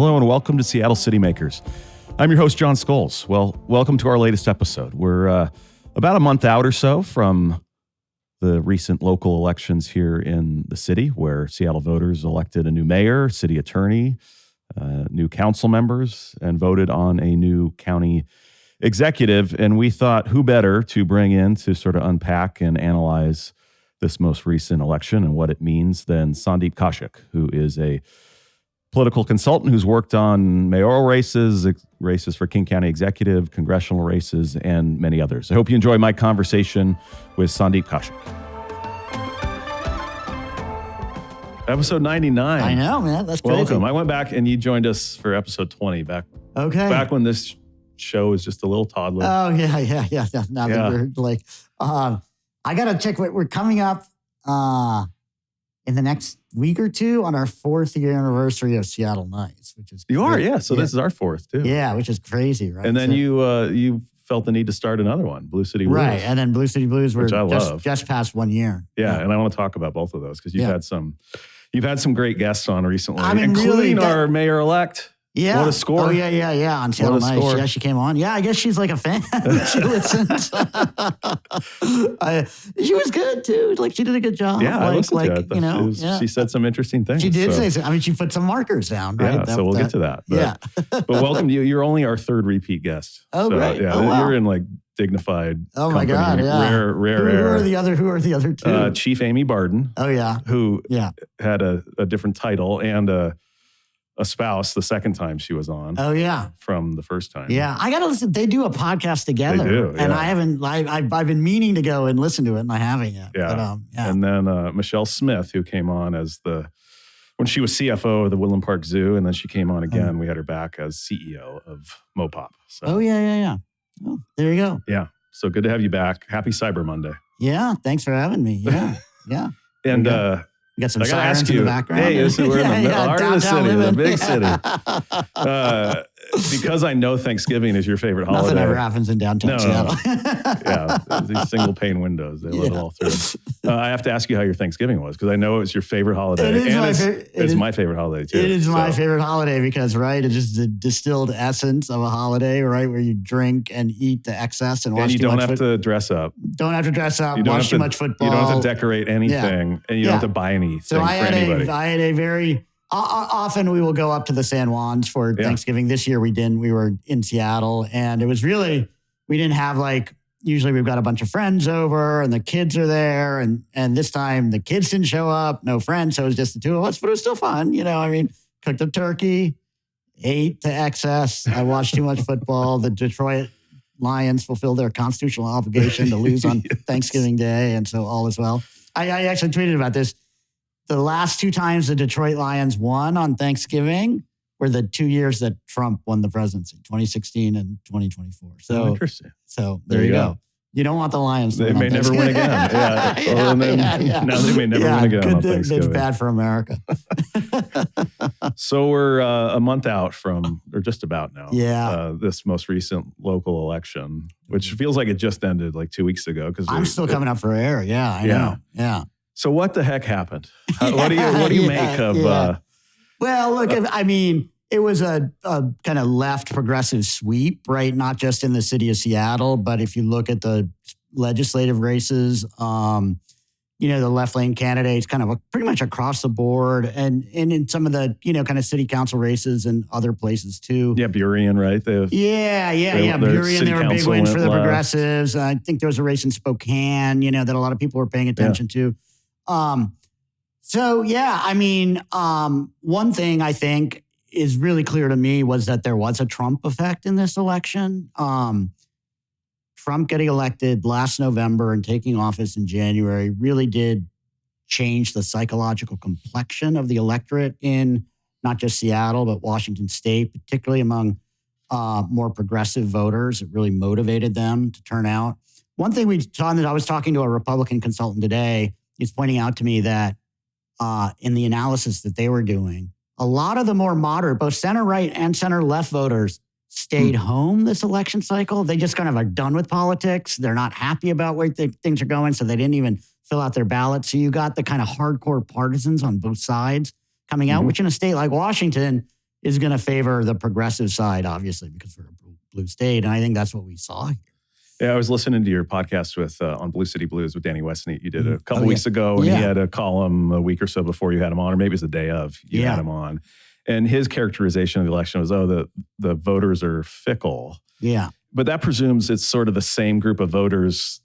Hello and welcome to Seattle City Makers. I'm your host, Jon Scholes. Well, welcome to our latest episode. We're about a month out or so from the recent local elections here in the city, where Seattle voters elected a new mayor, city attorney, new council members, and voted on a new county executive. And we thought, who better to bring in to sort of unpack and analyze this most recent election and what it means than Sandeep Kaushik, who is a political consultant who's worked on mayoral races for King County Executive, congressional races, and many others. I hope you enjoy my conversation with Sandeep Kaushik. Episode 99. I know, man. That's crazy. Welcome. I went back and you joined us for episode 20 back when this show was just a little toddler. Oh, yeah. Now that we're like, I got to check. We're coming up in the next week or two on our 4th year anniversary of Seattleites, which is You great. Are, yeah. So this is our 4th too. Yeah, which is crazy, right? And then you felt the need to start another one, Blue City Blues. Right, and then Blue City Blues were just past 1 year. Yeah, and I want to talk about both of those because you've had some great guests on recently, including really, our mayor-elect. Yeah. What a score. Oh, yeah. On Seattleites. Yeah, she came on. Yeah, I guess she's like a fan. She listens. She was good, too. Like, she did a good job. Yeah, I listened to it. She said some interesting things. She did say so. I mean, she put some markers down, right? Yeah, so we'll get to that. But welcome to you. You're only our 3rd repeat guest. Oh, so, great. Yeah, you're in like dignified Oh, my God, yeah. Rare Who are the other two? Chief Amy Barden. Oh, yeah. Who had a different title and a spouse the second time she was on. Oh, yeah. From the first time. Yeah. I got to listen. They do a podcast together. They do, yeah. And I've been meaning to go and listen to it and I haven't yet. Yeah. And then Michelle Smith, who came on when she was CFO of the Woodland Park Zoo, and then she came on again. We had her back as CEO of Mopop. So. Oh, yeah. Oh, there you go. Yeah. So good to have you back. Happy Cyber Monday. Yeah. Thanks for having me. Yeah. Yeah. And you got some sirens in the background. Hey, we're in the heart of the city, the big city. Because I know Thanksgiving is your favorite holiday. Nothing ever happens in downtown Seattle. Yeah, these single pane windows, they let it all through. I have to ask you how your Thanksgiving was, because I know it's your favorite holiday. It's my favorite holiday, too. It is my favorite holiday because, right, it's just the distilled essence of a holiday, right, where you drink and eat to excess and watch too much. And you don't have to dress up. Don't have to dress up, watch too much football. You don't have to decorate anything, and you don't have to buy anything for anybody. I had a very... Often we will go up to the San Juans for Thanksgiving. This year we didn't. We were in Seattle, and it was really, we didn't have usually we've got a bunch of friends over and the kids are there, and this time the kids didn't show up, no friends, so it was just the two of us, but it was still fun. Cooked up turkey, ate to excess. I watched too much football. The Detroit Lions fulfilled their constitutional obligation to lose on Thanksgiving Day, and so all is well. I actually tweeted about this. The last 2 times the Detroit Lions won on Thanksgiving were the 2 years that Trump won the presidency, 2016 and 2024. So interesting. So there you go. You don't want the Lions to win. They may never win again. Now they may never win again on Thanksgiving. It's bad for America. So we're a month out from, or just about now, Yeah. This most recent local election, which feels like it just ended like 2 weeks ago. I'm still coming up for air. Yeah, I know. Yeah. So what the heck happened? What do you make of? Well, look, I mean, it was a kind of left progressive sweep, right? Not just in the city of Seattle, but if you look at the legislative races, the left lane candidates kind of pretty much across the board, and in some of the kind of city council races and other places too. Yeah, Burien, right? Burien, they were big wins for the progressives. I think there was a race in Spokane, that a lot of people were paying attention to. One thing I think is really clear to me was that there was a Trump effect in this election. Trump getting elected last November and taking office in January really did change the psychological complexion of the electorate in not just Seattle, but Washington State, particularly among more progressive voters. It really motivated them to turn out. One thing we saw, I was talking to a Republican consultant today, he's pointing out to me that in the analysis that they were doing, a lot of the more moderate, both center right and center left voters stayed home this election cycle. They just kind of are done with politics. They're not happy about where things are going, so they didn't even fill out their ballot. So you got the kind of hardcore partisans on both sides coming out, which in a state like Washington, is going to favor the progressive side, obviously, because we're a blue state. And I think that's what we saw here. Yeah, I was listening to your podcast with on Blue City Blues with Danny Westneat. You did a couple weeks ago, and he had a column a week or so before you had him on, or maybe it was the day of you had him on. And his characterization of the election was, the voters are fickle. Yeah. But that presumes it's sort of the same group of voters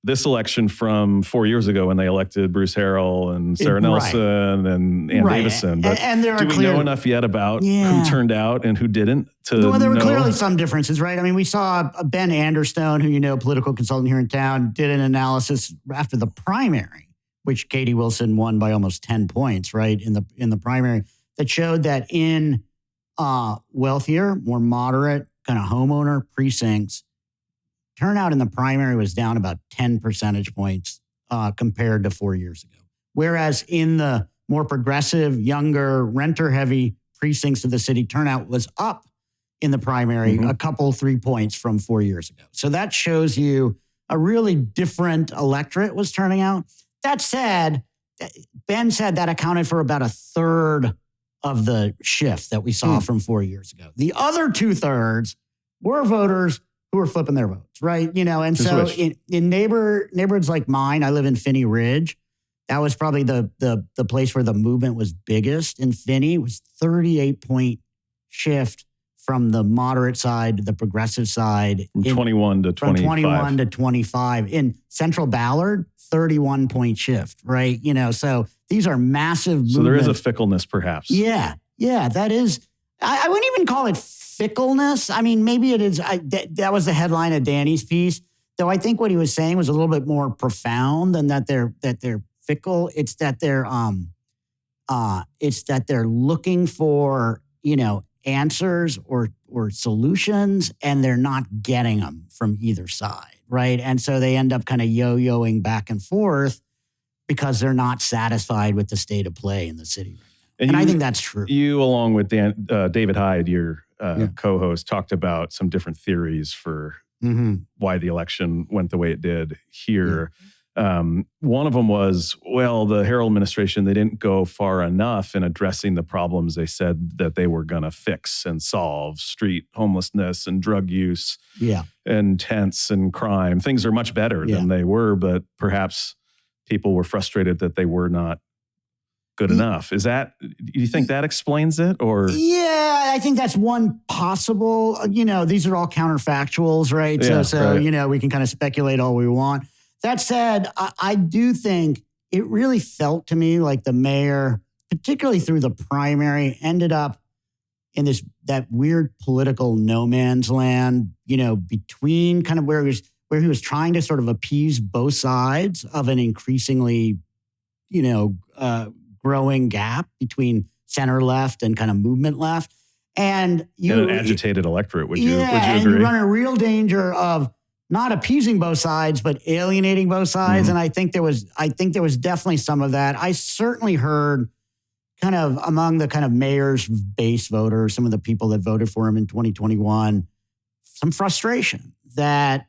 this election from 4 years ago when they elected Bruce Harrell and Sarah Nelson and Ann Davison. But and there are do we know enough yet about who turned out and who didn't? Well, there were clearly some differences, right? I mean, we saw Ben Anderstone, who political consultant here in town, did an analysis after the primary, which Katie Wilson won by almost 10 points, right, in the primary, that showed that in wealthier, more moderate kind of homeowner precincts, turnout in the primary was down about 10 percentage points compared to 4 years ago. Whereas in the more progressive, younger, renter-heavy precincts of the city, turnout was up in the primary a couple, 3 points from 4 years ago. So that shows you a really different electorate was turning out. That said, Ben said that accounted for about a third of the shift that we saw from 4 years ago. The other 2/3 were voters who were flipping their votes, right? And so in neighborhoods like mine, I live in Finney Ridge. That was probably the place where the movement was biggest in Finney. It was 38-point shift from the moderate side to the progressive side. From 21 to 25. From 21 to 25. In Central Ballard, 31-point shift, right? So these are massive movements. So there is a fickleness, perhaps. Yeah, that is. I wouldn't even call it fickleness. I mean, maybe it is. That was the headline of Danny's piece. Though I think what he was saying was a little bit more profound than that they're fickle. It's that they're looking for answers or solutions, and they're not getting them from either side, right? And so they end up kind of yo-yoing back and forth because they're not satisfied with the state of play in the city right now. And I think that's true. You, along with David Hyde, your co-host, talked about some different theories for why the election went the way it did here. One of them was, the Harrell administration, they didn't go far enough in addressing the problems they said that they were going to fix and solve: street homelessness and drug use and tents and crime. Things are much better than they were, but perhaps people were frustrated that they were not good enough. Do you think that explains it? Or I think that's one possible. These are all counterfactuals, right? So we can kind of speculate all we want. That said, I do think it really felt to me like the mayor, particularly through the primary, ended up in that weird political no man's land, between kind of where he was trying to sort of appease both sides of an increasingly, growing gap between center left and kind of movement left. And an agitated electorate, would you agree? And you run a real danger of not appeasing both sides, but alienating both sides. And I think there was definitely some of that. I certainly heard kind of among the kind of mayor's base voters, some of the people that voted for him in 2021, some frustration that,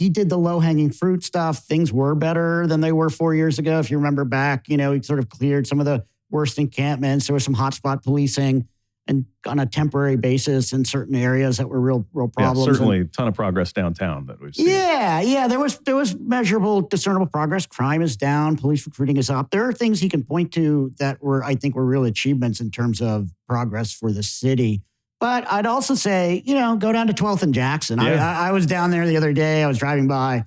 he did the low-hanging fruit stuff. Things were better than they were 4 years ago. If you remember back, he sort of cleared some of the worst encampments. There was some hotspot policing and on a temporary basis in certain areas that were real problems. Yeah, certainly a ton of progress downtown that we've seen. Yeah. There was measurable, discernible progress. Crime is down. Police recruiting is up. There are things he can point to that I think were real achievements in terms of progress for the city. But I'd also say, go down to 12th and Jackson. I was down there the other day. I was driving by,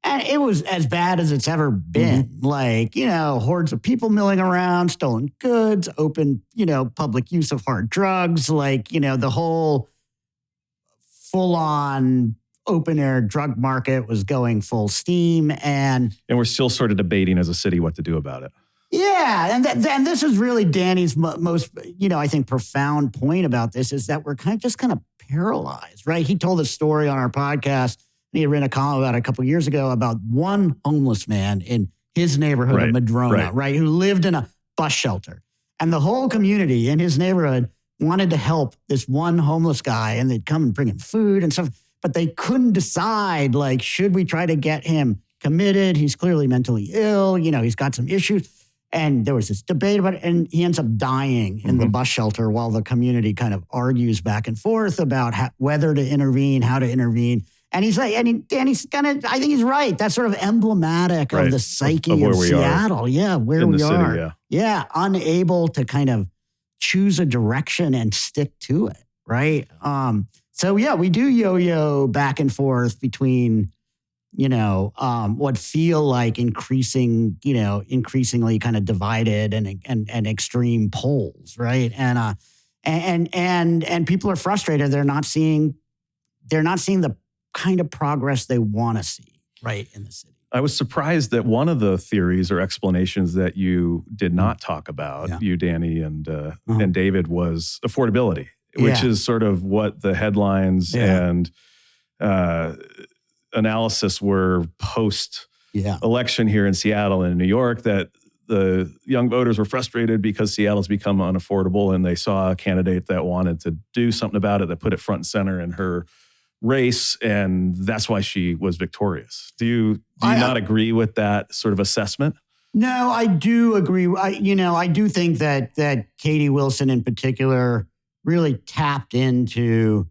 and it was as bad as it's ever been. Like, hordes of people milling around, stolen goods, open, public use of hard drugs, like, the whole full-on open-air drug market was going full steam. And we're still sort of debating as a city what to do about it. Yeah, and this is really Danny's most, I think profound point about this is that we're kind of paralyzed, right? He told a story on our podcast. He had written a column about it a couple of years ago about one homeless man in his neighborhood of Madrona, right, who lived in a bus shelter. And the whole community in his neighborhood wanted to help this one homeless guy, and they'd come and bring him food and stuff, but they couldn't decide, like, should we try to get him committed? He's clearly mentally ill, he's got some issues. And there was this debate about it, and he ends up dying in the bus shelter while the community kind of argues back and forth about whether to intervene, how to intervene. And he's like, and he's kind of, I think he's right. That's sort of emblematic of the psyche of Seattle. Yeah, where we are. City, yeah, unable to kind of choose a direction and stick to it, right? So yeah, we do yo-yo back and forth between, what feel like increasingly kind of divided and extreme poles, right? And people are frustrated. They're not seeing the kind of progress they want to see, right, in the city. I was surprised that one of the theories or explanations that you did not talk about, you, Danny, and David, was affordability, which is sort of what the headlines and analysis were post-election here in Seattle and in New York, that the young voters were frustrated because Seattle's become unaffordable, and they saw a candidate that wanted to do something about it, that put it front and center in her race, and that's why she was victorious. Do you not agree with that sort of assessment? No, I do agree. I do think that Katie Wilson in particular really tapped into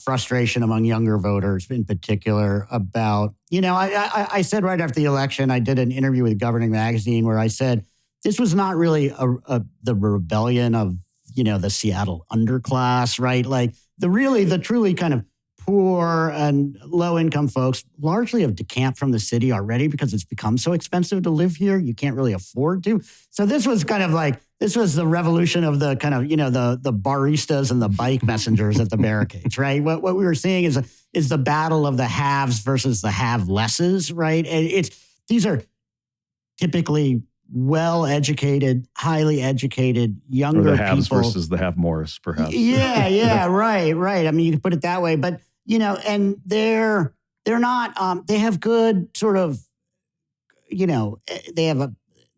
frustration among younger voters in particular about, I said right after the election, I did an interview with Governing Magazine where I said, this was not really the rebellion of, the Seattle underclass, right? Like the truly kind of poor and low-income folks largely have decamped from the city already because it's become so expensive to live here. You can't really afford to. So this was kind of like, this was the revolution of the kind of, the baristas and the bike messengers at the barricades, right? What we were seeing is the battle of the haves versus the have-lesses, right? And these are typically well-educated, highly educated, younger people. Or the haves versus the have-mores, perhaps. Yeah, right. I mean, you can put it that way, but and they're not. They have good sort of, they have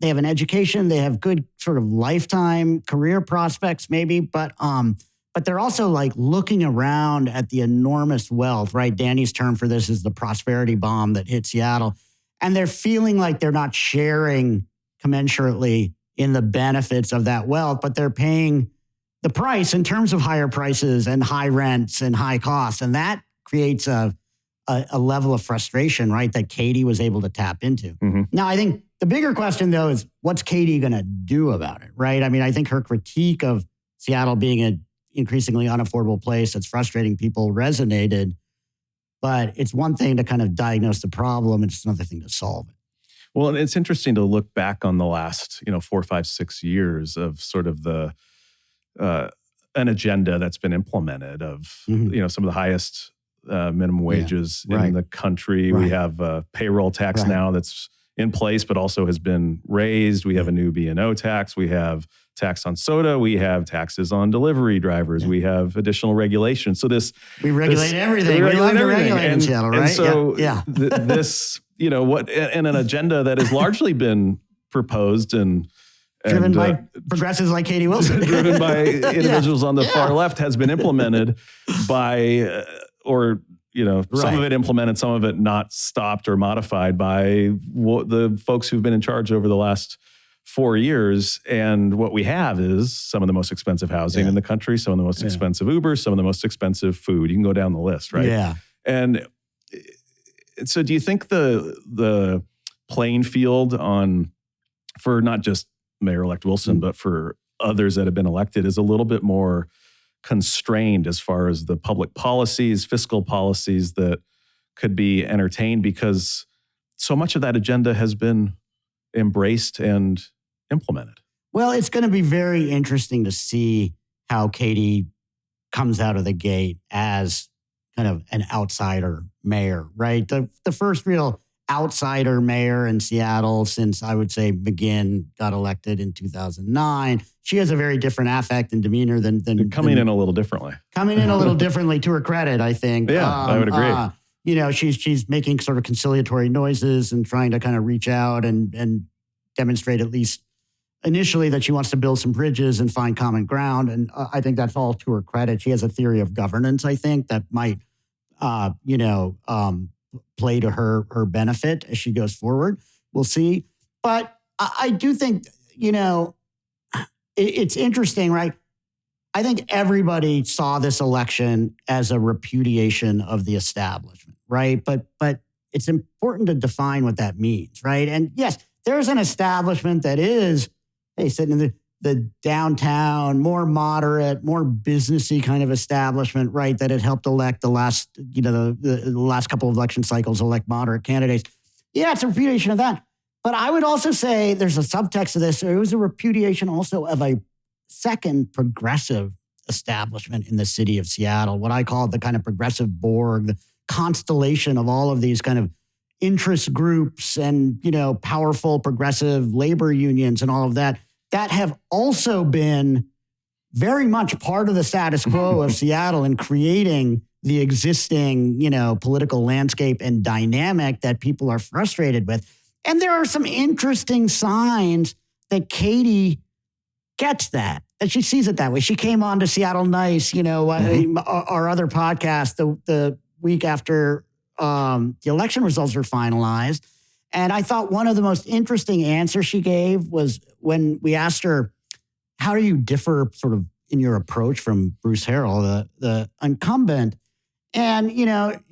an education. They have good sort of lifetime career prospects, maybe, but they're also like looking around at the enormous wealth. Right, Danny's term for this is the prosperity bomb that hit Seattle, and they're feeling like they're not sharing commensurately in the benefits of that wealth, but they're paying the price in terms of higher prices and high rents and high costs. And that creates a level of frustration, right, that Katie was able to tap into. Now, I think the bigger question, though, is what's Katie going to do about it, right? I mean, I think her critique of Seattle being an increasingly unaffordable place that's frustrating people resonated, but it's one thing to kind of diagnose the problem, and it's another thing to solve it. Well, and it's interesting to look back on the last, 4, 5, 6 years of sort of the an agenda that's been implemented of, some of the highest minimum wages in the country. We have a payroll tax now that's in place, but also has been raised. We have a new B&O tax. We have tax on soda. We have taxes on delivery drivers. We have additional regulations. So we regulate everything. We love to regulate in Seattle, right? And so this, and an agenda that has largely been proposed and driven by progressives like Katie Wilson. Driven by individuals on the far left has been implemented by, some of it implemented, some of it not stopped or modified by the folks who've been in charge over the last 4 years. And what we have is some of the most expensive housing in the country, some of the most expensive Ubers, some of the most expensive food. You can go down the list, right? Yeah. And so do you think the playing field for not just Mayor-elect Wilson, but for others that have been elected is a little bit more constrained as far as the public policies, fiscal policies that could be entertained, because so much of that agenda has been embraced and implemented? Well, it's going to be very interesting to see how Katie comes out of the gate as kind of an outsider mayor, right? The first real outsider mayor in Seattle since, I would say, McGinn got elected in 2009. She has a very different affect and demeanor than coming in a little differently. Coming in a little differently, to her credit, I think. Yeah, I would agree. She's making sort of conciliatory noises and trying to kind of reach out and demonstrate, at least initially, that she wants to build some bridges and find common ground. And I think that's all to her credit. She has a theory of governance, I think, that might, play to her benefit as she goes forward. We'll see. But I do think, it's interesting, right? I think everybody saw this election as a repudiation of the establishment, right? But it's important to define what that means, right? And yes, there's an establishment that is, sitting in the downtown, more moderate, more businessy kind of establishment, right? That had helped elect the last couple of election cycles, elect moderate candidates. Yeah, it's a repudiation of that. But I would also say there's a subtext of this. It was a repudiation also of a second progressive establishment in the city of Seattle, what I call the kind of progressive Borg, the constellation of all of these kind of interest groups and, powerful progressive labor unions and all of that have also been very much part of the status quo of Seattle in creating the existing, political landscape and dynamic that people are frustrated with. And there are some interesting signs that Katie gets that she sees it that way. She came on to Seattle Nice, our other podcast the week after the election results were finalized. And I thought one of the most interesting answers she gave was when we asked her, how do you differ sort of in your approach from Bruce Harrell, the incumbent? And,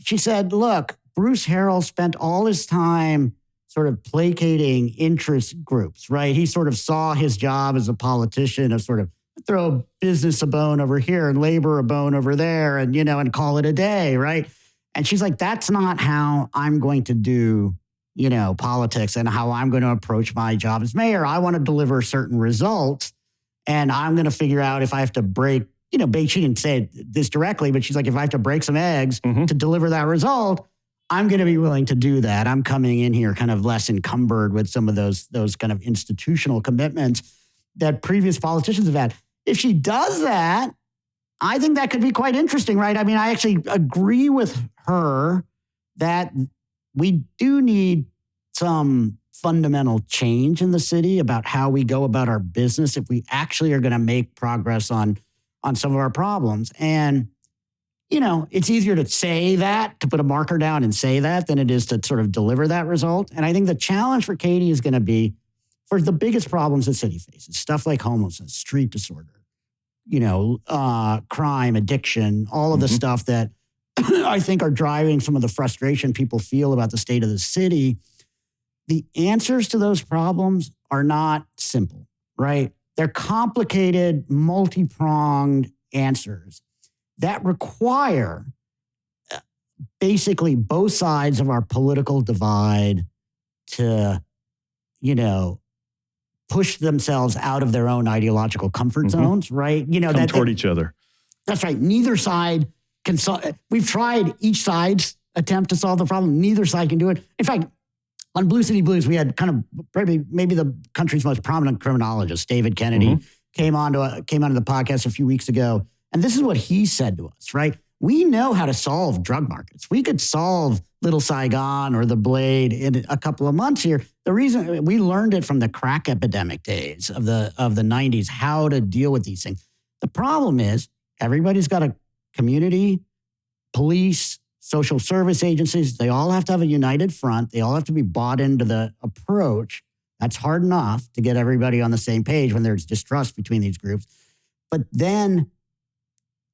she said, look, Bruce Harrell spent all his time sort of placating interest groups, right? He sort of saw his job as a politician as sort of throw business a bone over here and labor a bone over there and, and call it a day, right? And she's like, that's not how I'm going to do, politics and how I'm going to approach my job as mayor. I want to deliver certain results and I'm going to figure out if I have to break, she didn't say this directly, but she's like, if I have to break some eggs to deliver that result, I'm going to be willing to do that. I'm coming in here kind of less encumbered with some of those kind of institutional commitments that previous politicians have had. If she does that, I think that could be quite interesting, right? I mean, I actually agree with her that we do need some fundamental change in the city about how we go about our business if we actually are going to make progress on some of our problems. And it's easier to say that, to put a marker down and say that, than it is to sort of deliver that result. And I think the challenge for Katie is going to be for the biggest problems the city faces, stuff like homelessness, street disorder, crime, addiction, all of the stuff that I think are driving some of the frustration people feel about the state of the city. The answers to those problems are not simple, right? They're complicated, multi-pronged answers that require basically both sides of our political divide to, push themselves out of their own ideological comfort zones, right? Come toward each other. That's right. Neither side can solve. We've tried each side's attempt to solve the problem. Neither side can do it. In fact, on Blue City Blues, we had kind of maybe the country's most prominent criminologist, David Kennedy, came onto the podcast a few weeks ago. And this is what he said to us, right? We know how to solve drug markets. We could solve Little Saigon or the Blade in a couple of months here. The reason we learned it from the crack epidemic days of the 90s, how to deal with these things. The problem is everybody's got a community, police, social service agencies. They all have to have a united front. They all have to be bought into the approach. That's hard enough to get everybody on the same page when there's distrust between these groups. But then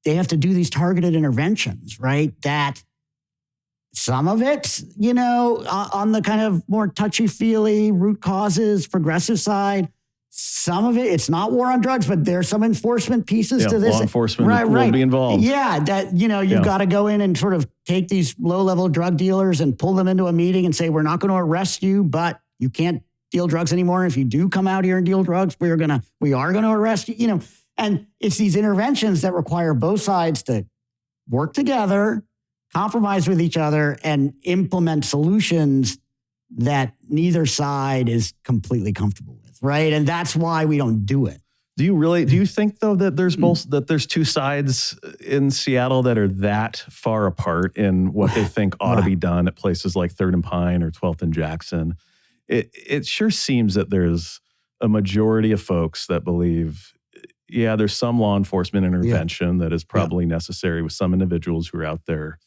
they have to do these targeted interventions, right? That some of it, on the kind of more touchy-feely root causes, progressive side, some of it, it's not war on drugs, but there's some enforcement pieces to this. Law enforcement will be involved. Yeah, that, you've got to go in and sort of take these low-level drug dealers and pull them into a meeting and say, we're not going to arrest you, but you can't deal drugs anymore. If you do come out here and deal drugs, we are going to arrest you, And it's these interventions that require both sides to work together, compromise with each other, and implement solutions that neither side is completely comfortable with, right? And that's why we don't do it. Do you think though that there's two sides in Seattle that are that far apart in what they think ought to be done at places like 3rd and Pine or 12th and Jackson? It sure seems that there's a majority of folks that believe, there's some law enforcement intervention that is probably necessary with some individuals who are out there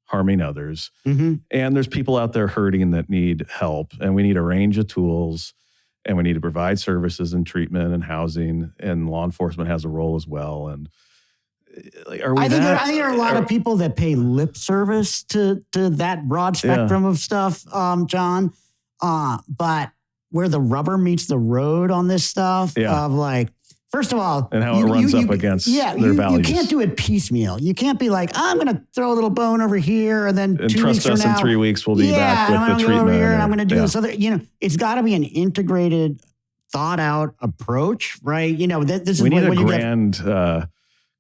harming others. And there's people out there hurting that need help. And we need a range of tools. and we need to provide services and treatment and housing, and law enforcement has a role as well. And are we I think there are a lot of people that pay lip service to that broad spectrum of stuff, John. But where the rubber meets the road on this stuff of like, first of all, and how it runs up against their values. You can't do it piecemeal. You can't be like, I'm going to throw a little bone over here, and then 2 weeks trust us from now, in 3 weeks we'll be back with the treatment. Over here, and I'm going to do this other. It's got to be an integrated, thought out approach, right? This is we need when a grand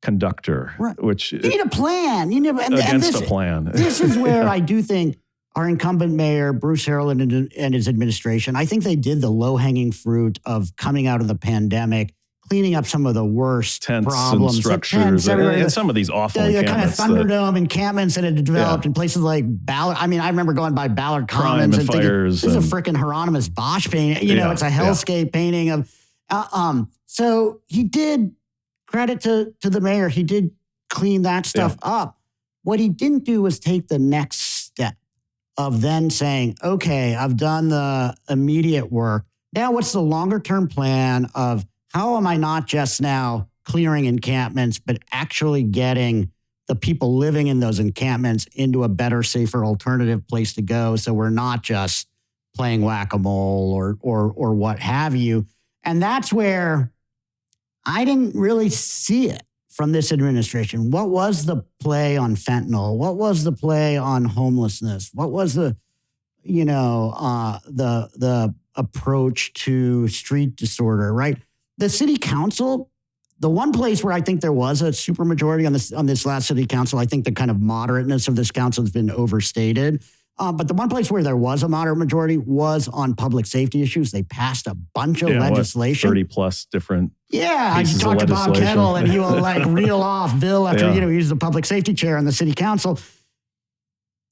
conductor, right. Which you need a plan. Against a plan. This is where I do think our incumbent mayor, Bruce Harrell, and his administration, I think they did the low-hanging fruit of coming out of the pandemic, cleaning up some of the worst tents problems. And structures, and some of these awful encampments. Kind of Thunderdome encampments that had developed in places like Ballard. I mean, I remember going by Ballard Commons and thinking, this is a freaking Hieronymus Bosch painting. It's a hellscape painting of. So he did, credit to the mayor, he did clean that stuff up. What he didn't do was take the next step of then saying, okay, I've done the immediate work. Now what's the longer term plan of how am I not just now clearing encampments, but actually getting the people living in those encampments into a better, safer alternative place to go, so we're not just playing whack-a-mole or what have you. And that's where I didn't really see it from this administration. What was the play on fentanyl? What was the play on homelessness? What was the approach to street disorder, right? The city council, the one place where I think there was a supermajority on this last city council, I think the kind of moderateness of this council has been overstated. But the one place where there was a moderate majority was on public safety issues. They passed a bunch of legislation. 30 plus different I talked to Bob Kettle, and he will reel off bill after, he was the public safety chair on the city council.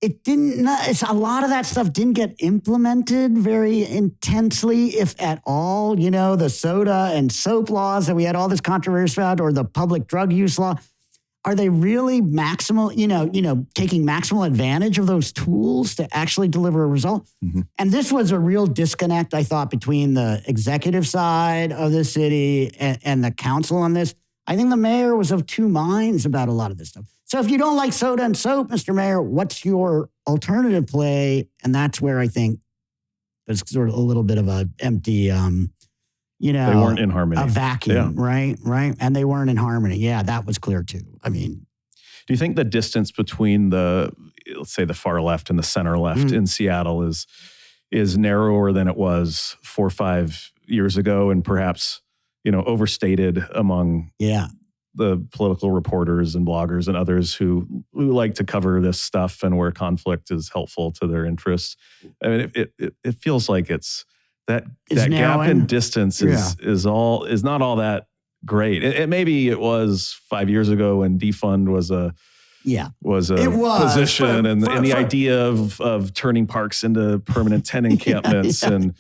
It didn't, a lot of that stuff didn't get implemented very intensely, if at all. The soda and soap laws that we had all this controversy about, or the public drug use law. Are they really taking maximal advantage of those tools to actually deliver a result? Mm-hmm. And this was a real disconnect, I thought, between the executive side of the city and the council on this. I think the mayor was of two minds about a lot of this stuff. So if you don't like soda and soap, Mr. Mayor, what's your alternative play? And that's where I think there's sort of a little bit of an empty, they weren't in harmony. A vacuum, right? And they weren't in harmony. Yeah, that was clear too. I mean, do you think the distance between let's say the far left and the center left in Seattle is narrower than it was 4 or 5 years ago, and perhaps, overstated among the political reporters and bloggers and others who like to cover this stuff and where conflict is helpful to their interests? I mean, it feels like it's that gap in distance is not all that great. It maybe it was 5 years ago when defund was a position, and the idea of turning parks into permanent tent encampments and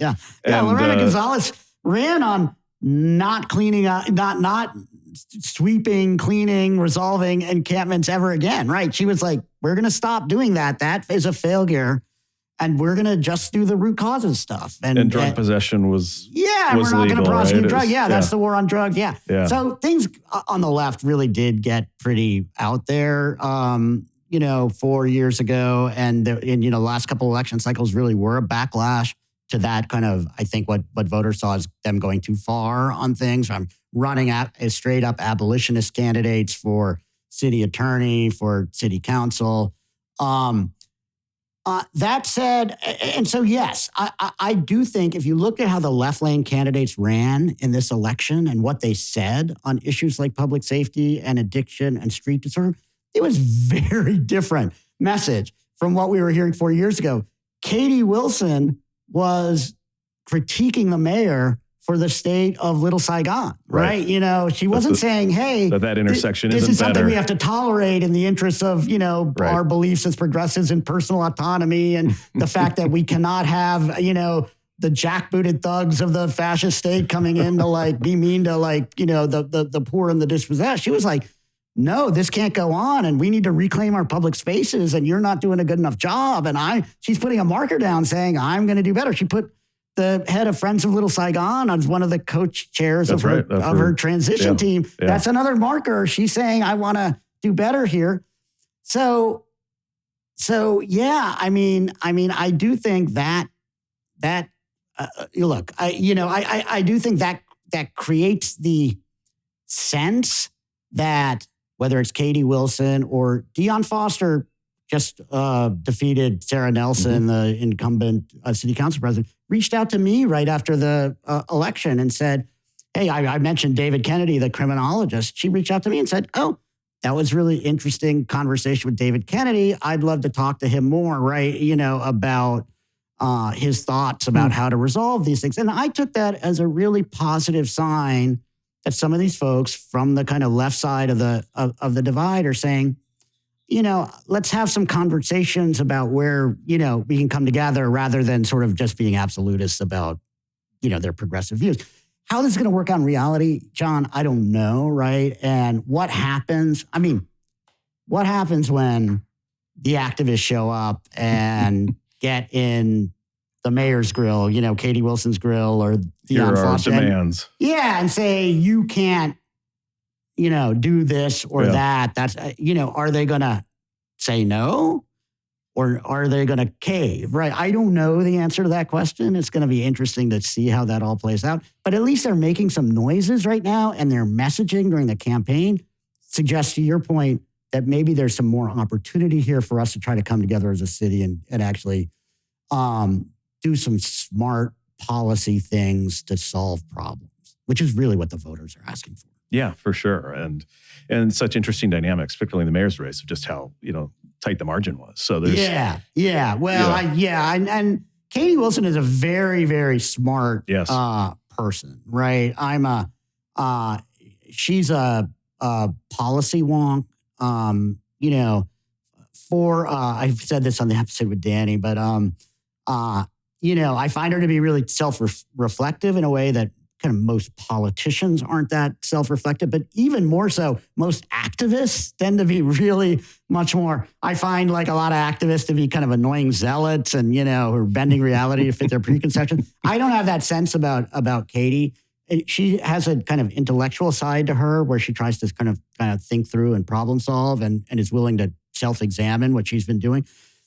Lorena Gonzalez ran on not cleaning up, not sweeping, cleaning, resolving encampments ever again. Right? She was like, "We're going to stop doing that. That is a failure." And we're going to just do the root causes stuff. And drug possession was we're not going to prosecute drugs. That's the war on drugs. Yeah. So things on the left really did get pretty out there, 4 years ago. And the last couple of election cycles really were a backlash to that kind of, I think what voters saw is them going too far on things. I'm running as straight up abolitionist candidates for city attorney, for city council. That said, and so yes, I do think if you look at how the left lane candidates ran in this election and what they said on issues like public safety and addiction and street disorder, it was very different message from what we were hearing 4 years ago. Katie Wilson was critiquing the mayor for the state of Little Saigon, right? She wasn't saying, hey, that intersection this isn't is something better. We have to tolerate in the interests of, our beliefs as progressives in personal autonomy, and the fact that we cannot have, the jackbooted thugs of the fascist state coming in to be mean to the poor and the dispossessed. She was like, no, this can't go on, and we need to reclaim our public spaces, and you're not doing a good enough job. And she's putting a marker down saying, I'm going to do better. She put the head of Friends of Little Saigon on one of the coach chairs of her transition team. Yeah. That's another marker. She's saying, I want to do better here. So yeah, I mean, I do think that look, I do think that creates the sense that whether it's Katie Wilson or Dion Foster just defeated Sarah Nelson, the incumbent city council president, reached out to me right after the election and said, hey, I mentioned David Kennedy, the criminologist. She reached out to me and said, oh, that was really interesting conversation with David Kennedy. I'd love to talk to him more, right? About his thoughts about how to resolve these things. And I took that as a really positive sign that some of these folks from the kind of left side of the divide are saying, let's have some conversations about where, we can come together rather than sort of just being absolutists about, their progressive views. How this is going to work out in reality, John, I don't know, right? And what happens when the activists show up and get in the mayor's grill, Katie Wilson's grill or Dion Foster demands. And say, you can't, do this or that. That's, are they going to say no or are they going to cave? Right. I don't know the answer to that question. It's going to be interesting to see how that all plays out. But at least they're making some noises right now, and their messaging during the campaign suggests, to your point, that maybe there's some more opportunity here for us to try to come together as a city and actually do some smart policy things to solve problems, which is really what the voters are asking for. Yeah, for sure. And such interesting dynamics, particularly in the mayor's race, of just how, tight the margin was. So there's... Yeah. Well, and Katie Wilson is a very, very smart person, right? She's a policy wonk. I've said this on the episode with Danny, but I find her to be really self-reflective in a way that kind of most politicians aren't that self-reflective, but even more so, most activists tend to be really much more. I find like a lot of activists to be kind of annoying zealots and, who are bending reality to fit their preconceptions. I don't have that sense about Katie. She has a kind of intellectual side to her where she tries to kind of think through and problem solve and is willing to self-examine what she's been doing.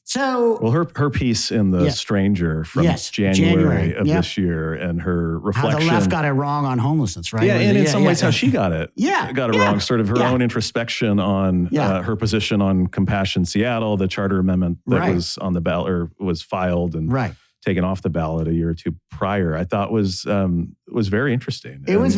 So, well, her piece in The Stranger from January of this year, and her reflection. How the left got it wrong on homelessness, right? Yeah, and in some ways how she got it. Got it wrong. Sort of her own introspection on her position on Compassion Seattle, the charter amendment that was on the ballot or was filed and taken off the ballot a year or two prior. I thought was very interesting. It was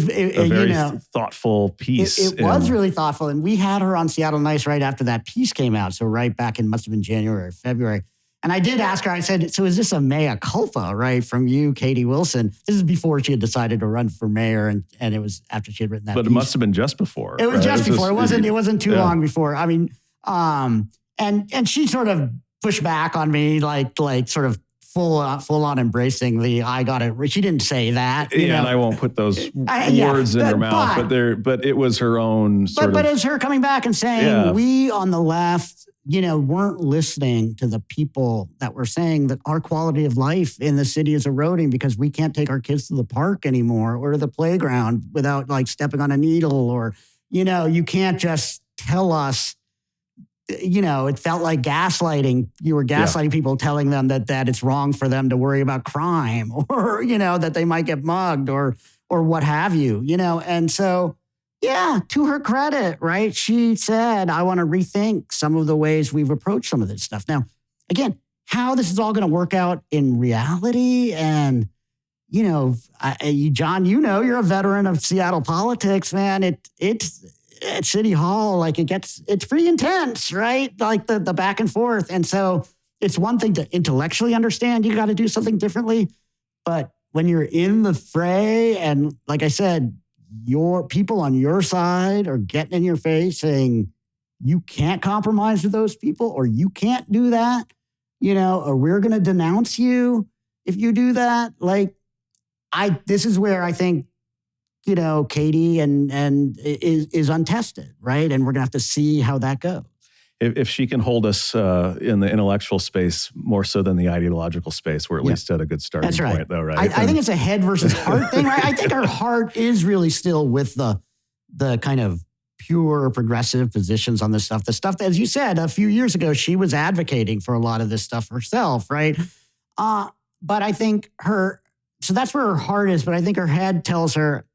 a very thoughtful piece. It was really thoughtful, and we had her on Seattleites right after that piece came out. So right back in must have been January or February. And I did ask her. I said, "So is this a mea culpa, right, from you, Katie Wilson?" This is before she had decided to run for mayor, and it was after she had written that. But piece. It must have been just before. It was just before. It wasn't too long before. I mean, and she sort of pushed back on me, like sort of. Full on embracing I got it. She didn't say that. And I won't put those words in her mouth, but it was her own sort of. But it's her coming back and saying, we on the left, weren't listening to the people that were saying that our quality of life in the city is eroding because we can't take our kids to the park anymore or to the playground without like stepping on a needle or, you can't just tell us. It felt like gaslighting. You were gaslighting people, telling them that it's wrong for them to worry about crime or, that they might get mugged or what have you, And so, to her credit, right? She said, I want to rethink some of the ways we've approached some of this stuff. Now, again, how this is all going to work out in reality and, John, you're a veteran of Seattle politics, man. It's at City Hall, like it's pretty intense, right? Like the back and forth. And so it's one thing to intellectually understand you got to do something differently. But when you're in the fray and like I said, your people on your side are getting in your face saying you can't compromise with those people or you can't do that, or we're going to denounce you if you do that. Like this is where I think, Katie and is untested, right? And we're going to have to see how that goes. if she can hold us in the intellectual space more so than the ideological space, we're at least at a good starting point, though, right? I think it's a head versus heart thing, right? I think her heart is really still with the kind of pure progressive positions on this stuff. The stuff that, as you said, a few years ago, she was advocating for a lot of this stuff herself, right? But I think so that's where her heart is, but I think her head tells her,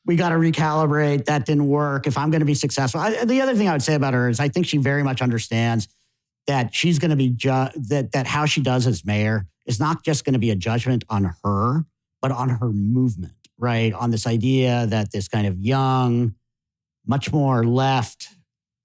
we got to recalibrate. That didn't work. If I'm going to be successful. The other thing I would say about her is I think she very much understands that she's going to be, that how she does as mayor is not just going to be a judgment on her, but on her movement, right? On this idea that this kind of young, much more left,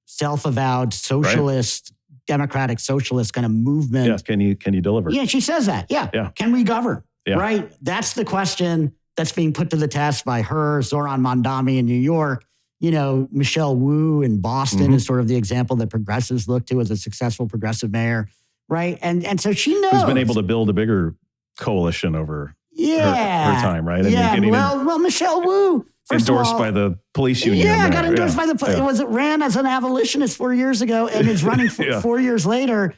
self-avowed socialist, democratic socialist kind of movement. Yeah, can you deliver? Yeah, she says that. Yeah. Can we govern? Yeah. Right? That's the question that's being put to the test by her, Zoran Mondami in New York. Michelle Wu in Boston is sort of the example that progressives look to as a successful progressive mayor, right? And so she knows. Who's been able to build a bigger coalition over her time, right? Well, Michelle Wu, endorsed by the police union. Yeah, got endorsed by the police. It ran as an abolitionist 4 years ago and is running 4 years later,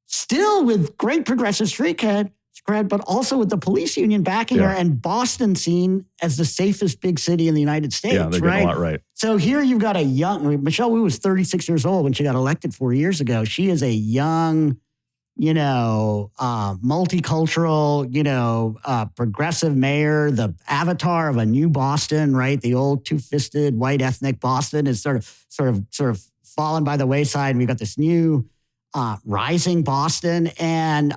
still with great progressive street cred, but also with the police union backing her, and Boston seen as the safest big city in the United States. Yeah, they're getting a lot right. So here you've got Michelle Wu was 36 years old when she got elected 4 years ago. She is a young, multicultural, progressive mayor, the avatar of a new Boston, right? The old two-fisted white ethnic Boston is sort of fallen by the wayside. And we've got this new rising Boston. And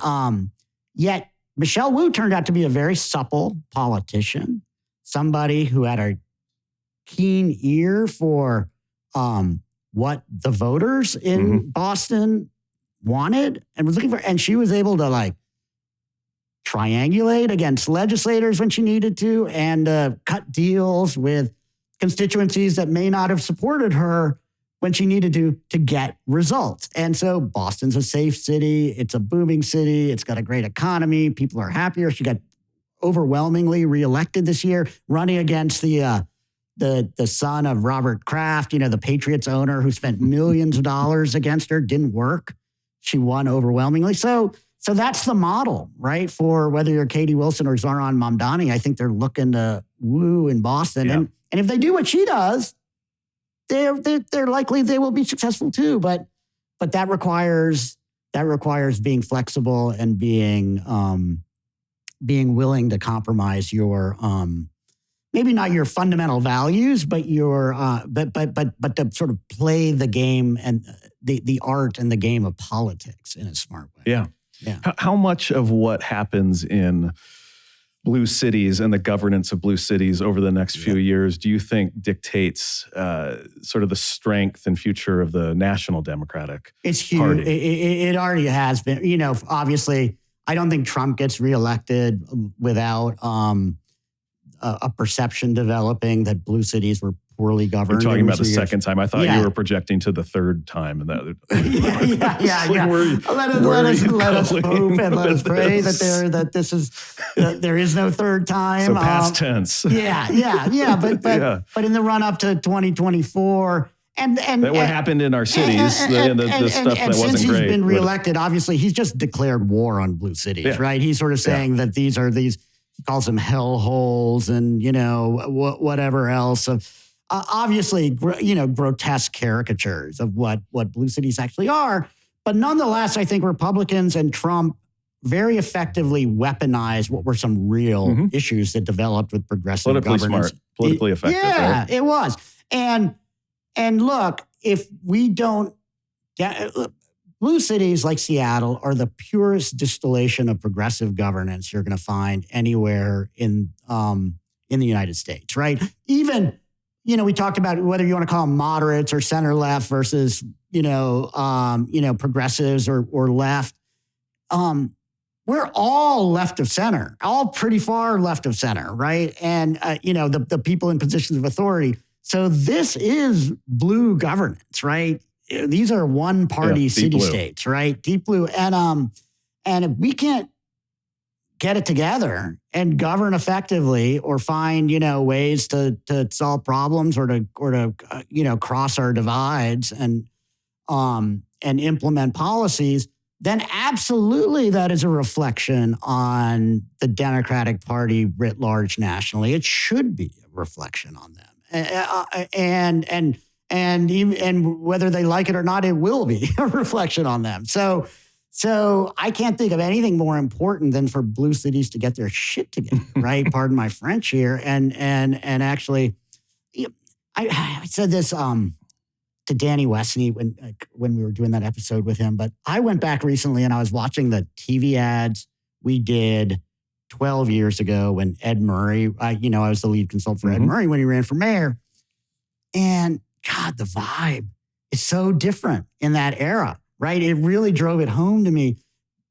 yet Michelle Wu turned out to be a very supple politician, somebody who had a keen ear for what the voters in Boston wanted and was looking for. And she was able to triangulate against legislators when she needed to and cut deals with constituencies that may not have supported her when she needed to get results. And so Boston's a safe city. It's a booming city. It's got a great economy. People are happier. She got overwhelmingly reelected this year, running against the son of Robert Kraft, the Patriots owner who spent millions of dollars against her. Didn't work. She won overwhelmingly. So that's the model, right? For whether you're Katie Wilson or Zoran Mamdani, I think they're looking to Wu in Boston. Yeah. And if they do what she does, they're likely they will be successful too. But that requires being flexible and being willing to compromise your maybe not your fundamental values, but your but to sort of play the game and the art and the game of politics in a smart way. Yeah. How much of what happens in blue cities and the governance of blue cities over the next few years do you think dictates sort of the strength and future of the National Democratic It's huge. Party? It already has been. Obviously, I don't think Trump gets reelected without a perception developing that blue cities were poorly governed. You're talking about the second time. I thought you were projecting to the third time. And that, Let us hope and let us pray that there is no third time. So past tense. But in the run up to 2024. And what happened in our cities, the stuff that wasn't great. Since he's been reelected, obviously he's just declared war on blue cities, right? He's sort of saying that these are these, he calls them hellholes and, whatever else. Obviously, grotesque caricatures of what blue cities actually are. But nonetheless, I think Republicans and Trump very effectively weaponized what were some real issues that developed with progressive governance. Smart, politically effective. Yeah, right? It was. And look, if we don't blue cities like Seattle are the purest distillation of progressive governance you're going to find anywhere in the United States, right? Even, we talked about whether you want to call them moderates or center left versus, progressives or left. We're all left of center, all pretty far left of center, right? And, the people in positions of authority. So this is blue governance, right? These are one-party city-states, right? Deep blue. And if we can't get it together and govern effectively or find, ways to solve problems or to cross our divides and and implement policies, then absolutely that is a reflection on the Democratic Party writ large nationally. It should be a reflection on them. And whether they like it or not, it will be a reflection on them. So I can't think of anything more important than for blue cities to get their shit together, right? Pardon my French here. And actually, I said this to Danny Westney when we were doing that episode with him, but I went back recently and I was watching the TV ads we did 12 years ago when Ed Murray, I was the lead consultant for Ed Murray when he ran for mayor. And God, the vibe is so different in that era, right? It really drove it home to me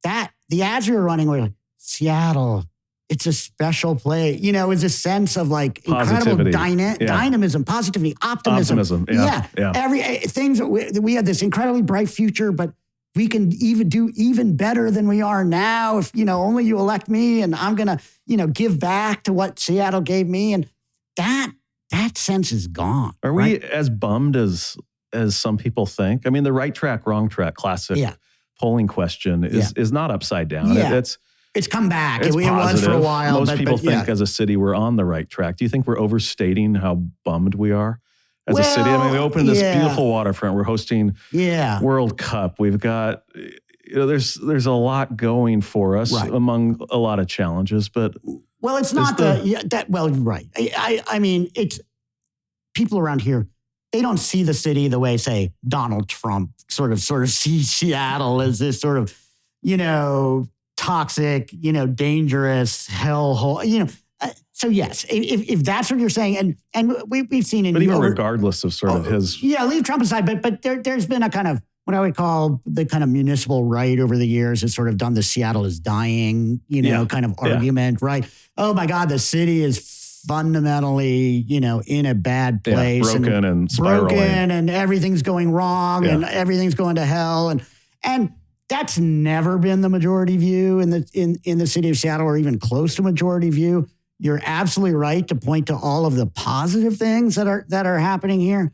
that the ads we were running were like, Seattle, it's a special place. It's a sense of like incredible dynamism, positivity, optimism. Yeah. Things we had this incredibly bright future, but we can even do even better than we are now. If only you elect me, and I'm gonna give back to what Seattle gave me, and that sense is gone. Are we as bummed as some people think? I mean, the right track, wrong track, classic polling question is not upside down. Yeah. It's come back. It was for a while. Most people think as a city we're on the right track. Do you think we're overstating how bummed we are as a city? I mean, we opened this beautiful waterfront. We're hosting World Cup. We've got, there's a lot going for us among a lot of challenges. But it's not right. I mean, it's people around here. They don't see the city the way, say, Donald Trump sort of sees Seattle as this sort of, toxic, dangerous hellhole, So yes, if that's what you're saying, and we've seen in, but even regardless of sort of his, leave Trump aside, but there's been a kind of what I would call the kind of municipal right over the years has sort of done the Seattle is dying, kind of argument, right? Oh my God, the city is fundamentally, in a bad place, broken and spiraling, and everything's going wrong, and everything's going to hell, and that's never been the majority view in the city of Seattle, or even close to majority view. You're absolutely right to point to all of the positive things that are happening here.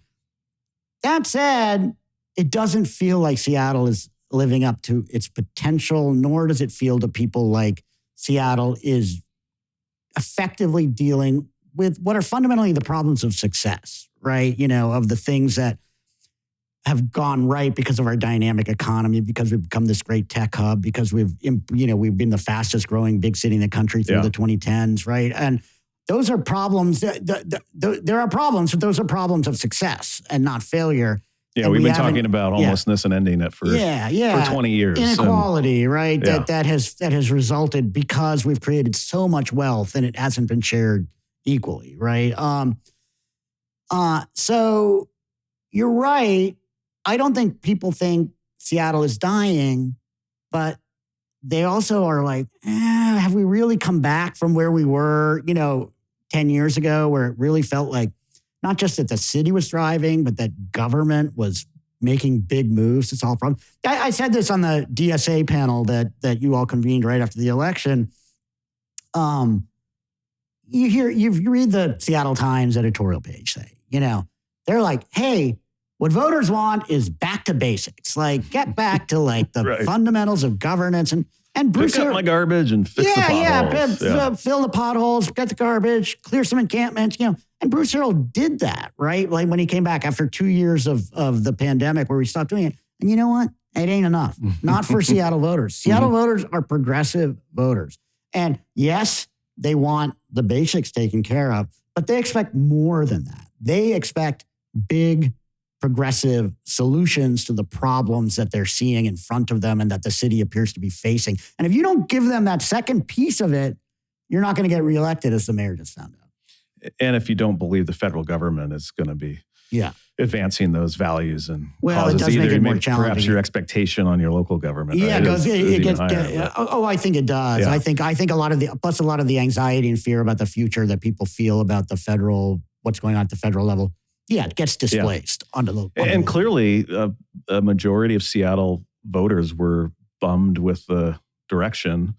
That said, it doesn't feel like Seattle is living up to its potential, nor does it feel to people like Seattle is effectively dealing with what are fundamentally the problems of success, right? Of the things that have gone right because of our dynamic economy, because we've become this great tech hub, because we've been the fastest growing big city in the country through the 2010s, right? And those are problems. There are problems, but those are problems of success and not failure. Yeah, we've been talking about homelessness and ending it for 20 years. Inequality, right? That has resulted because we've created so much wealth and it hasn't been shared equally, right? So you're right. I don't think people think Seattle is dying, but they also are like, have we really come back from where we were, 10 years ago, where it really felt like not just that the city was thriving, but that government was making big moves to solve problems. I said this on the DSA panel that you all convened right after the election. You read the Seattle Times editorial page, they're like, hey, what voters want is back to basics. Like, get back to like the fundamentals of governance and Bruce. Pick up my garbage and fix the potholes. Fill the potholes, get the garbage, clear some encampments, And Bruce Harrell did that, right? Like when he came back after 2 years of the pandemic where we stopped doing it. And you know what? It ain't enough. Not for Seattle voters. Seattle voters are progressive voters. And yes, they want the basics taken care of, but they expect more than that. They expect big progressive solutions to the problems that they're seeing in front of them and that the city appears to be facing. And if you don't give them that second piece of it, you're not going to get reelected, as the mayor just found out. And if you don't believe the federal government is going to be advancing those values and it does make it more challenging. Perhaps your expectation on your local government. Yeah, I think it does. Yeah. I think a lot of the anxiety and fear about the future that people feel about what's going on at the federal level. Yeah, it gets displaced onto the clearly, a majority of Seattle voters were bummed with the direction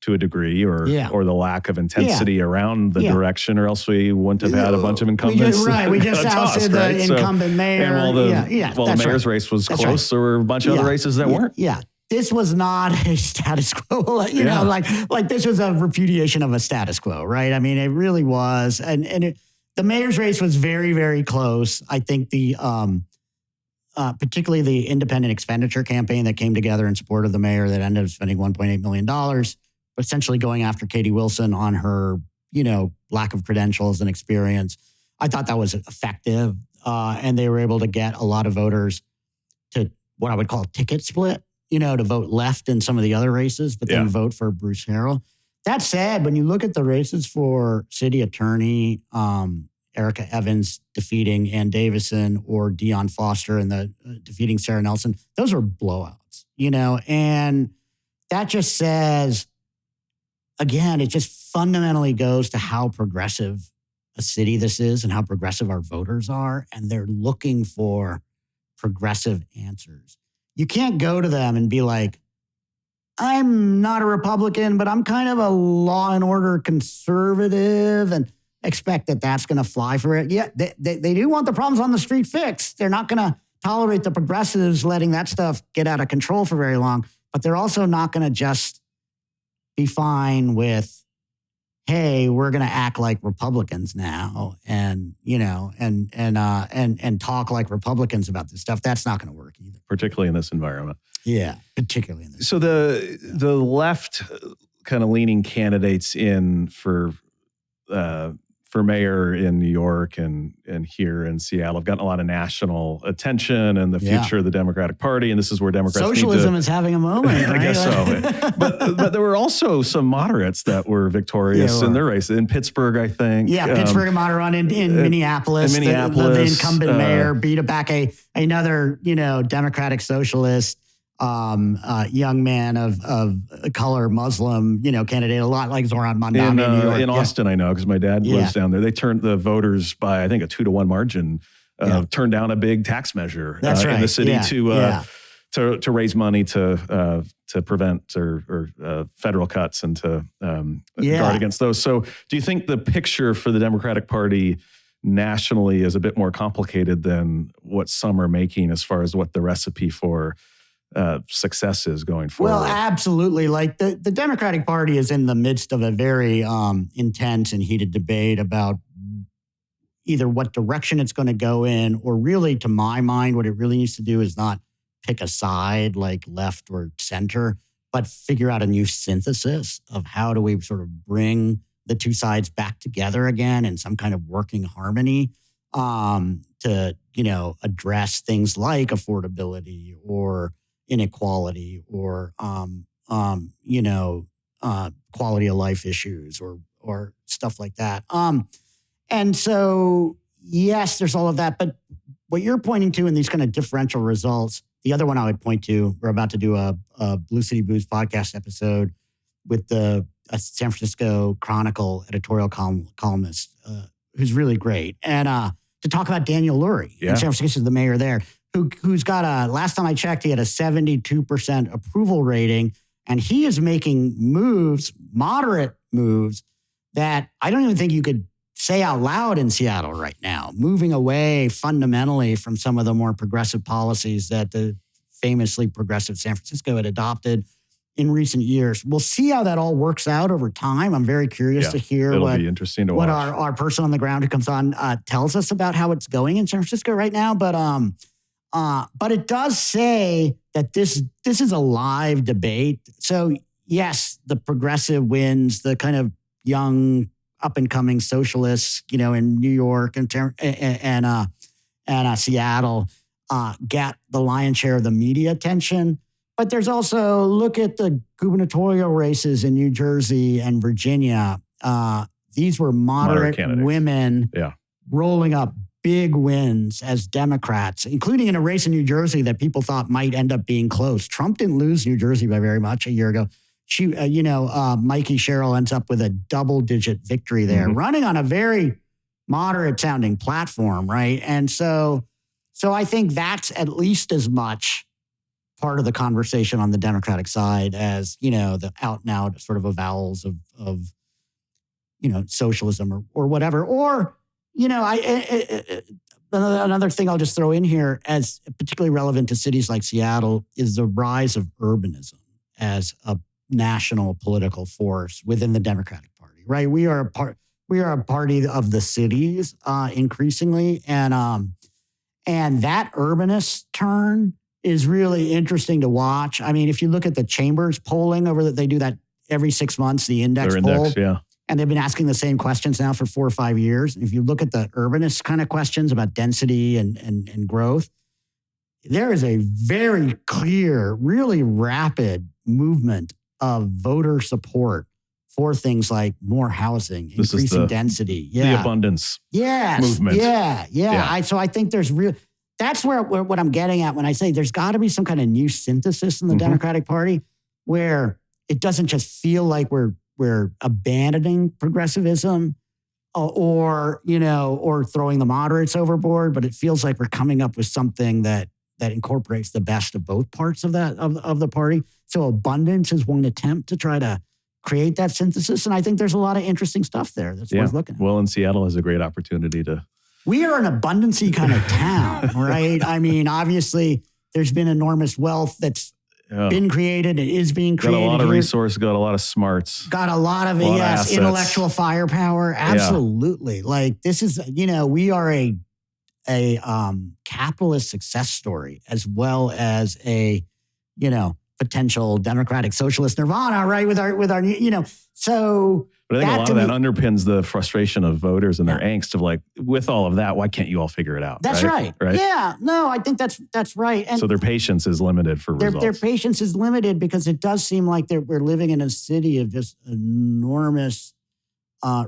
to a degree, or the lack of intensity around the Yeah. direction, or else we wouldn't have had a bunch of incumbents. We just ousted the incumbent mayor. And while the mayor's race was close, there were a bunch of other races that weren't. Yeah. This was not a status quo, like this was a repudiation of a status quo, right? I mean, it really was. And the mayor's race was very, very close. I think particularly the independent expenditure campaign that came together in support of the mayor that ended up spending $1.8 million, essentially going after Katie Wilson on her, lack of credentials and experience. I thought that was effective. And they were able to get a lot of voters to what I would call ticket split, to vote left in some of the other races, but then vote for Bruce Harrell. That said, when you look at the races for city attorney, Erica Evans defeating Ann Davison, or Dion Foster and defeating Sarah Nelson, those were blowouts, and that just says, again, it just fundamentally goes to how progressive a city this is and how progressive our voters are, and they're looking for progressive answers. You can't go to them and be like, I'm not a Republican, but I'm kind of a law and order conservative, and expect that that's going to fly for it. Yeah, they do want the problems on the street fixed. They're not going to tolerate the progressives letting that stuff get out of control for very long, but they're also not going to just be fine with, hey, we're going to act like Republicans now and talk like Republicans about this stuff. That's not going to work either. Particularly in this environment. Yeah, particularly in this. So the left kind of leaning candidates in for mayor in New York and here in Seattle have gotten a lot of national attention, and the future of the Democratic Party. And this is where Democrats socialism is having a moment. I guess so. But there were also some moderates that were victorious in their race. In Pittsburgh, I think. Yeah, Pittsburgh moderate run in Minneapolis. The incumbent mayor beat back another Democratic socialist. Young man of color, Muslim, candidate, a lot like Zoran Mondani in New York. In Austin, I know, because my dad lives down there. They turned the voters by, I think, a 2-1 margin, turned down a big tax measure in the city to raise money to prevent or federal cuts and to guard against those. So do you think the picture for the Democratic Party nationally is a bit more complicated than what some are making as far as what the recipe for success is going forward? Well, absolutely. Like the Democratic Party is in the midst of a very intense and heated debate about either what direction it's going to go in, or really, to my mind, what it really needs to do is not pick a side like left or center, but figure out a new synthesis of how do we sort of bring the two sides back together again in some kind of working harmony to, address things like affordability or inequality or, quality of life issues or stuff like that. And so, yes, there's all of that. But what you're pointing to in these kind of differential results, the other one I would point to, we're about to do a Blue City Blues podcast episode with the San Francisco Chronicle editorial columnist, who's really great. And to talk about Daniel Lurie in San Francisco, the mayor there, who's got last time I checked, he had a 72% approval rating. And he is making moderate moves that I don't even think you could say out loud in Seattle right now, moving away fundamentally from some of the more progressive policies that the famously progressive San Francisco had adopted in recent years. We'll see how that all works out over time. I'm very curious to hear what our person on the ground who comes on tells us about how it's going in San Francisco right now. But it does say that this is a live debate. So yes, the progressive wins, the kind of young up and coming socialists, in New York and Seattle get the lion's share of the media attention. But there's also, look at the gubernatorial races in New Jersey and Virginia. These were moderate women rolling up big wins as Democrats, including in a race in New Jersey that people thought might end up being close. Trump didn't lose New Jersey by very much a year ago. Mikey Sherrill ends up with a double-digit victory there, running on a very moderate-sounding platform, right? And so I think that's at least as much part of the conversation on the Democratic side as, the out and out sort of avowals of socialism or whatever. Or, another thing I'll just throw in here as particularly relevant to cities like Seattle is the rise of urbanism as a national political force within the Democratic Party, right? We are a party of the cities increasingly. And that urbanist turn is really interesting to watch. I mean, if you look at the Chambers polling they do that every 6 months, the index poll. Yeah. And they've been asking the same questions now for 4 or 5 years. And if you look at the urbanist kind of questions about density and growth, there is a very clear, really rapid movement of voter support for things like more housing, increasing density. The abundance movement. Yeah. So I think that's where what I'm getting at when I say there's got to be some kind of new synthesis in the Democratic Party where it doesn't just feel like we're abandoning progressivism or throwing the moderates overboard, but it feels like we're coming up with something that incorporates the best of both parts of the party. So abundance is one attempt to try to create that synthesis. And I think there's a lot of interesting stuff there that's worth looking at. Well, and Seattle has a great opportunity to... We are an abundancy kind of town, right? I mean, obviously, there's been enormous wealth that's been created. It is being created. Got a lot of resources, got a lot of smarts. Got a lot of intellectual firepower. Absolutely. Like this is, we are a capitalist success story as well as a, potential democratic socialist nirvana, right? With our so. But I think a lot of that underpins the frustration of voters and their angst of like, with all of that, why can't you all figure it out? That's right. Yeah. No, I think that's right. And so their patience is limited for results. Their patience is limited because it does seem like we're living in a city of just enormous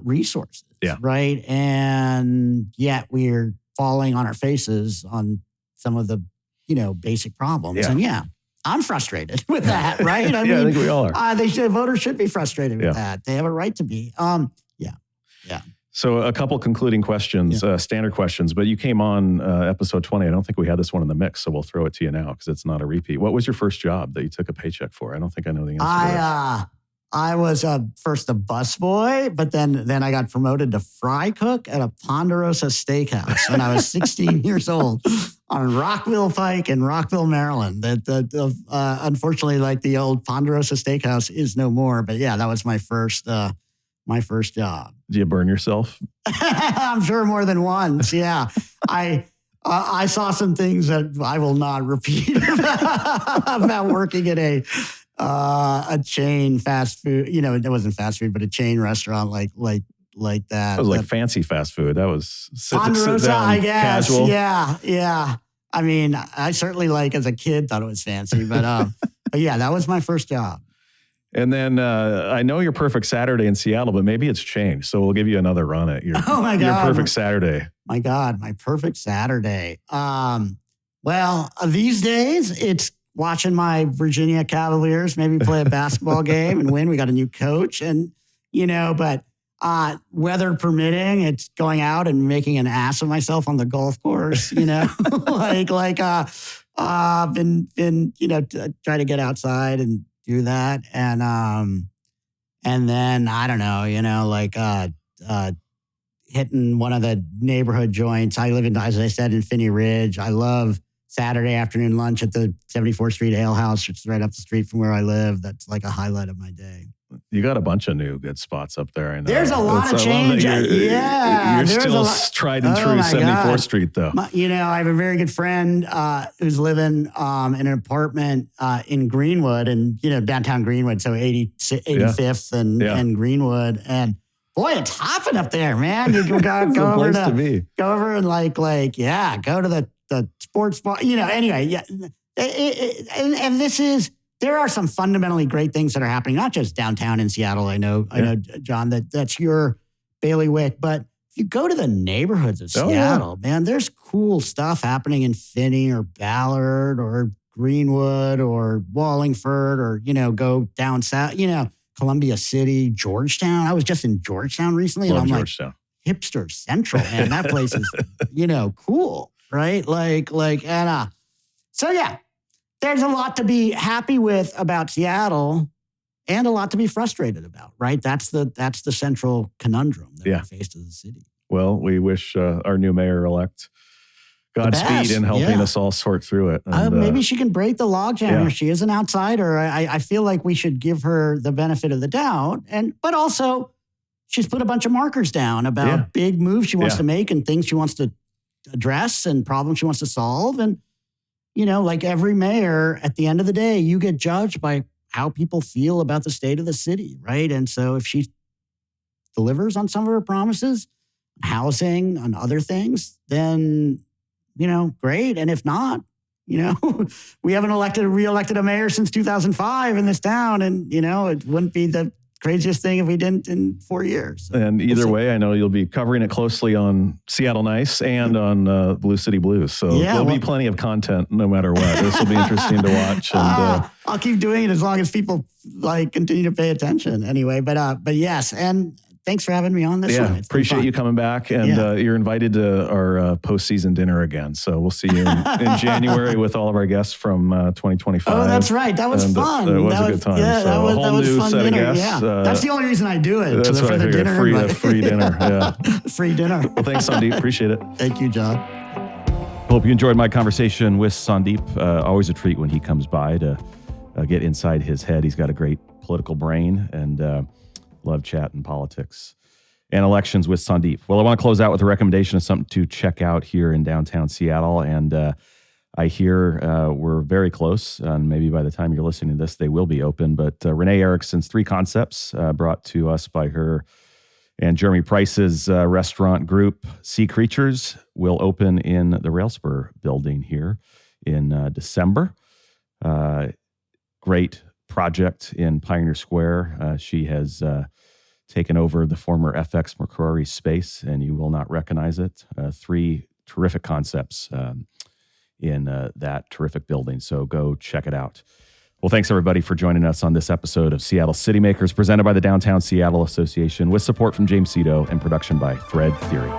resources, right? And yet we're falling on our faces on some of the, basic problems. Yeah. And I'm frustrated with that, right? I mean, I think we all are. Voters should be frustrated with that. They have a right to be. Yeah. So a couple concluding questions, standard questions, but you came on episode 20. I don't think we had this one in the mix, so we'll throw it to you now because it's not a repeat. What was your first job that you took a paycheck for? I don't think I know the answer to this. I was first a busboy, but then I got promoted to fry cook at a Ponderosa Steakhouse when I was 16 years old on Rockville Pike in Rockville, Maryland. Unfortunately, like the old Ponderosa Steakhouse is no more. But yeah, that was my first job. Did you burn yourself? I'm sure more than once. Yeah, I saw some things that I will not repeat about working at a chain fast food. It wasn't fast food, but a chain restaurant like that. It was like fancy fast food. That was sit Ponderosa, down, I guess. casual. Yeah. I mean, I certainly as a kid thought it was fancy, but yeah, that was my first job. And then I know your perfect Saturday in Seattle, but maybe it's changed. So we'll give you another run at your perfect Saturday. My God, my perfect Saturday. Well, these days it's watching my Virginia Cavaliers maybe play a basketball game and win. We got a new coach and, but weather permitting, it's going out and making an ass of myself on the golf course, been try to get outside and do that. And then I don't know, hitting one of the neighborhood joints. I live as I said, in Finney Ridge. I love Saturday afternoon lunch at the 74th Street Ale House, which is right up the street from where I live. That's like a highlight of my day. You got a bunch of new good spots up there. I know. There's a lot of change. You're still tried and true 74th Street, though. I have a very good friend who's living in an apartment in Greenwood and, downtown Greenwood, so 85th and Greenwood. And boy, it's hopping up there, man. You can go over and go to the sports bar, anyway. Yeah. And this is, there are some fundamentally great things that are happening, not just downtown in Seattle. I know, John, that's your bailiwick, but if you go to the neighborhoods of Seattle, man, there's cool stuff happening in Finney or Ballard or Greenwood or Wallingford or, go down south, Columbia City, Georgetown. I was just in Georgetown recently and I'm Georgetown. Like, hipster central, man. That place is, cool, right? So yeah. there's a lot to be happy with about Seattle and a lot to be frustrated about, right? That's the central conundrum that we face as a city. Well, we wish our new mayor-elect Godspeed in helping us all sort through it. And, maybe she can break the logjam. She is an outsider. I feel like we should give her the benefit of the doubt. But also, she's put a bunch of markers down about big moves she wants to make and things she wants to address and problems she wants to solve. And, like every mayor, at the end of the day, you get judged by how people feel about the state of the city, right? And so if she delivers on some of her promises, housing, on other things, then, great. And if not, we haven't re-elected a mayor since 2005 in this town. And, it wouldn't be the craziest thing if we didn't in 4 years. So and either way, I know you'll be covering it closely on Seattleites and on Blue City Blues. So there'll be plenty of content no matter what. This will be interesting to watch. And I'll keep doing it as long as people continue to pay attention anyway. But yes. And thanks for having me on this one. It's appreciate you coming back. And you're invited to our postseason dinner again. So we'll see you in January with all of our guests from 2025. Oh, that's right. That was fun. It was a good time. Yeah, so that was a whole new fun set dinner. of guests. That's the only reason I do it. That's for the dinner. Free dinner. Yeah. Free dinner. Well, thanks, Sandeep. Appreciate it. Thank you, John. Hope you enjoyed my conversation with Sandeep. Always a treat when he comes by to get inside his head. He's got a great political brain and love chatting politics and elections with Sandeep. Well, I want to close out with a recommendation of something to check out here in downtown Seattle. And I hear we're very close, and maybe by the time you're listening to this, they will be open. But Renee Erickson's 3 Concepts, brought to us by her and Jeremy Price's restaurant group, Sea Creatures, will open in the Railspur building here in December. Great project in Pioneer Square. She has taken over the former FX McCrory space, and you will not recognize it. 3 terrific concepts in that terrific building. So go check it out. Well, thanks everybody for joining us on this episode of Seattle City Makers, presented by the Downtown Seattle Association, with support from James Cito and production by Thread Theory.